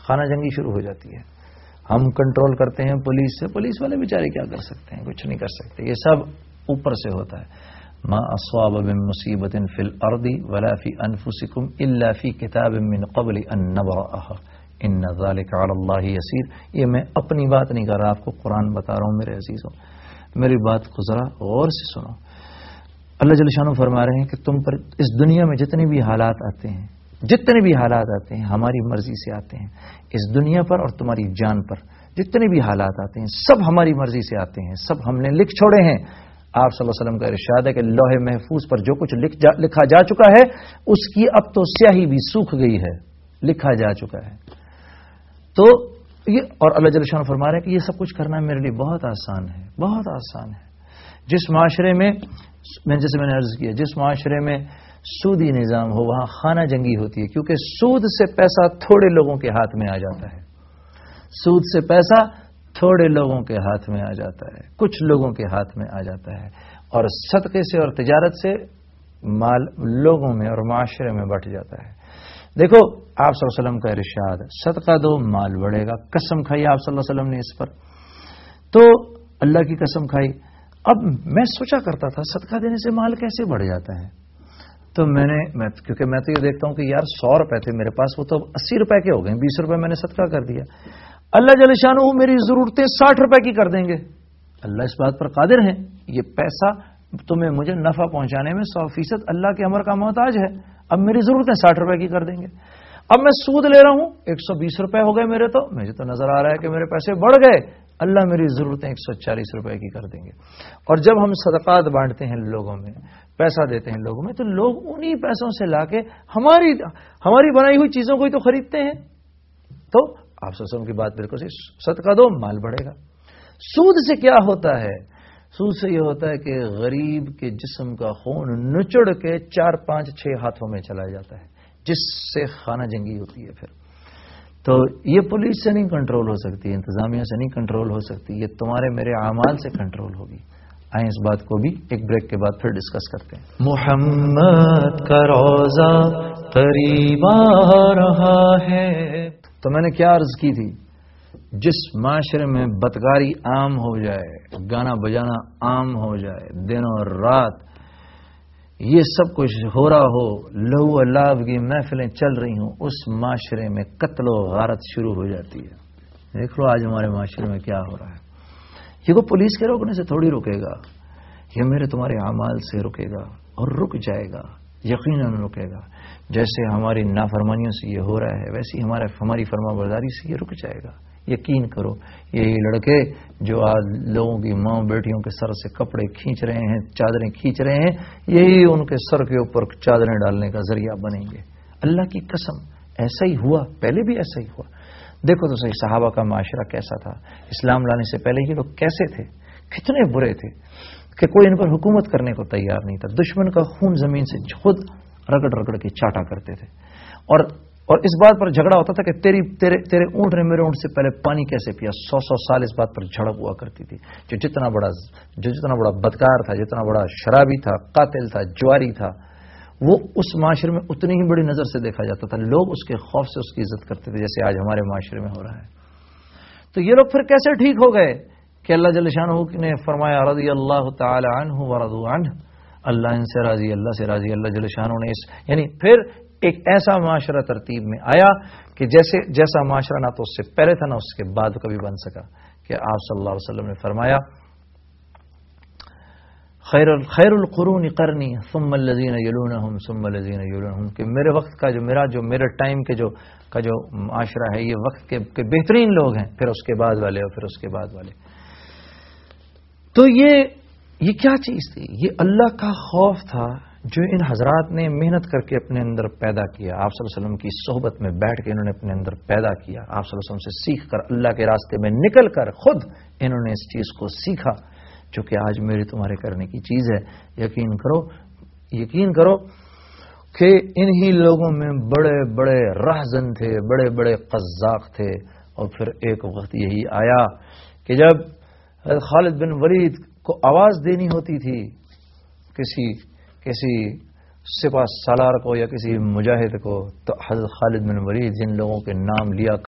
خانہ جنگی شروع ہو جاتی ہے. ہم کنٹرول کرتے ہیں پولیس سے، پولیس والے بیچارے کیا کر سکتے ہیں؟ کچھ نہیں کر سکتے. یہ سب اوپر سے ہوتا ہے. ما اصاب من مصیبت فی الارض ولا فی انفسکم الا فی کتاب من قبل ان نبرأها ان ذلک علی اللہ یسیر. یہ میں اپنی بات نہیں کر رہا، آپ کو قرآن بتا رہا ہوں میرے عزیزوں. میری بات کو ذرا غور سے سنو. اللہ جل شانہ فرما رہے ہیں کہ تم پر اس دنیا میں جتنے بھی حالات آتے ہیں، جتنے بھی حالات آتے ہیں ہماری مرضی سے آتے ہیں. اس دنیا پر اور تمہاری جان پر جتنے بھی حالات آتے ہیں سب ہماری مرضی سے آتے ہیں، سب ہم نے لکھ چھوڑے ہیں. آپ صلی اللہ علیہ وسلم کا ارشاد ہے کہ لوح محفوظ پر جو کچھ لکھا جا چکا ہے اس کی اب تو سیاہی بھی سوکھ گئی ہے، لکھا جا چکا ہے. تو یہ اور اللہ جل شانہ فرما رہے ہیں کہ یہ سب کچھ کرنا میرے لیے بہت آسان ہے، بہت آسان ہے. جس معاشرے میں جیسے میں نے عرض کیا، جس معاشرے میں سودی نظام ہو وہاں خانہ جنگی ہوتی ہے، کیونکہ سود سے پیسہ تھوڑے لوگوں کے ہاتھ میں آ جاتا ہے. سود سے پیسہ تھوڑے لوگوں کے ہاتھ میں آ جاتا ہے، کچھ لوگوں کے ہاتھ میں آ جاتا ہے. اور صدقے سے اور تجارت سے مال لوگوں میں اور معاشرے میں بٹ جاتا ہے. دیکھو آپ صلی اللہ علیہ وسلم کا ارشاد، صدقہ دو مال بڑھے گا. قسم کھائی آپ صلی اللہ علیہ وسلم نے اس پر، تو اللہ کی قسم کھائی. اب میں سوچا کرتا تھا صدقہ دینے سے مال کیسے بڑھ جاتا ہے. تو کیونکہ میں تو یہ دیکھتا ہوں کہ یار 100 روپے تھے میرے پاس، وہ تو 80 روپے کے ہو گئے، 20 روپے میں نے صدقہ کر دیا. اللہ جل شانہ میری ضرورتیں 60 روپے کی کر دیں گے. اللہ اس بات پر قادر ہیں. یہ پیسہ تمہیں مجھے نفع پہنچانے میں 100% اللہ کے امر کا محتاج ہے. اب میری ضرورتیں 60 روپے کی کر دیں گے. اب میں سود لے رہا ہوں، 120 روپے ہو گئے میرے، تو مجھے تو نظر آ رہا ہے کہ میرے پیسے بڑھ گئے. اللہ میری ضرورتیں 140 روپے کی کر دیں گے. اور جب ہم صدقات بانٹتے ہیں لوگوں میں، پیسہ دیتے ہیں لوگوں میں، تو لوگ انہی پیسوں سے لا کے ہماری بنائی ہوئی چیزوں کو ہی تو خریدتے ہیں. تو آپ سسم کی بات بالکل صحیح، صدقہ دو مال بڑھے گا. سود سے کیا ہوتا ہے؟ سود سے یہ ہوتا ہے کہ غریب کے جسم کا خون نچڑ کے 4 5 6 ہاتھوں میں چلا جاتا ہے، جس سے خانہ جنگی ہوتی ہے. پھر تو یہ پولیس سے نہیں کنٹرول ہو سکتی، انتظامیہ سے نہیں کنٹرول ہو سکتی، یہ تمہارے میرے اعمال سے کنٹرول ہوگی. آئیں اس بات کو بھی ایک بریک کے بعد پھر ڈسکس کرتے ہیں. محمد کا روزہ قریب آ رہا ہے. تو میں نے کیا عرض کی تھی، جس معاشرے میں بدکاری عام ہو جائے، گانا بجانا عام ہو جائے، دن اور رات یہ سب کچھ ہو رہا ہو، لہو و لعب کی محفلیں چل رہی ہوں، اس معاشرے میں قتل و غارت شروع ہو جاتی ہے. دیکھ لو آج ہمارے معاشرے میں کیا ہو رہا ہے. یہ کو پولیس کے روکنے سے تھوڑی رکے گا، یہ میرے تمہارے اعمال سے رکے گا، اور رک جائے گا، یقیناً رکے گا. جیسے ہماری نافرمانیوں سے یہ ہو رہا ہے، ویسے ہماری فرما برداری سے یہ رک جائے گا. یقین کرو، یہی لڑکے جو آج لوگوں کی ماں بیٹیوں کے سر سے کپڑے کھینچ رہے ہیں، چادریں کھینچ رہے ہیں، یہی ان کے سر کے اوپر چادریں ڈالنے کا ذریعہ بنیں گے. اللہ کی قسم ایسا ہی ہوا، پہلے بھی ایسا ہی ہوا. دیکھو تو صحیح صحابہ کا معاشرہ کیسا تھا، اسلام لانے سے پہلے یہ لوگ کیسے تھے، کتنے برے تھے کہ کوئی ان پر حکومت کرنے کو تیار نہیں تھا. دشمن کا خون زمین سے خود رگڑ رگڑ کے چاٹا کرتے تھے. اور اس بات پر جھگڑا ہوتا تھا کہ تیرے اونٹ نے میرے اونٹ سے پہلے پانی کیسے پیا. 100 سال اس بات پر جھڑپ ہوا کرتی تھی. جو جتنا بڑا بدکار تھا، جتنا بڑا شرابی تھا، قاتل تھا، جواری تھا، وہ اس معاشرے میں اتنی ہی بڑی نظر سے دیکھا جاتا تھا. لوگ اس کے خوف سے اس کی عزت کرتے تھے، جیسے آج ہمارے معاشرے میں ہو رہا ہے. تو یہ لوگ پھر کیسے ٹھیک ہو گئے کہ اللہ جل شانہ نے فرمایا رضی اللہ تعالی عنہ ورضوا عنہ، اللہ ان سے راضی، اللہ سے راضی. اللہ جل شانہ نے یعنی پھر ایک ایسا معاشرہ ترتیب میں آیا کہ جیسا معاشرہ نہ تو اس سے پہلے تھا نہ اس کے بعد کبھی بن سکا. کہ آپ صلی اللہ علیہ وسلم نے فرمایا خیر القرون قرنی ثم الذین یلونہم ثم الذین یلونہم، کہ میرے وقت کا جو میرے ٹائم کے جو معاشرہ ہے، یہ وقت کے بہترین لوگ ہیں، پھر اس کے بعد والے اور پھر اس کے بعد والے. تو یہ کیا چیز تھی؟ یہ اللہ کا خوف تھا جو ان حضرات نے محنت کر کے اپنے اندر پیدا کیا. آپ صلی اللہ علیہ وسلم کی صحبت میں بیٹھ کے انہوں نے اپنے اندر پیدا کیا. آپ صلی اللہ علیہ وسلم سے سیکھ کر، اللہ کے راستے میں نکل کر خود انہوں نے اس چیز کو سیکھا جو کہ آج میرے تمہارے کرنے کی چیز ہے. یقین کرو کہ انہی لوگوں میں بڑے بڑے رہزن تھے، بڑے بڑے قزاق تھے. اور پھر ایک وقت یہی آیا کہ جب خالد بن ولید کو آواز دینی ہوتی تھی کسی سپہ سالار کو یا کسی مجاہد کو، تو حضرت خالد بن ولید جن لوگوں کے نام لیا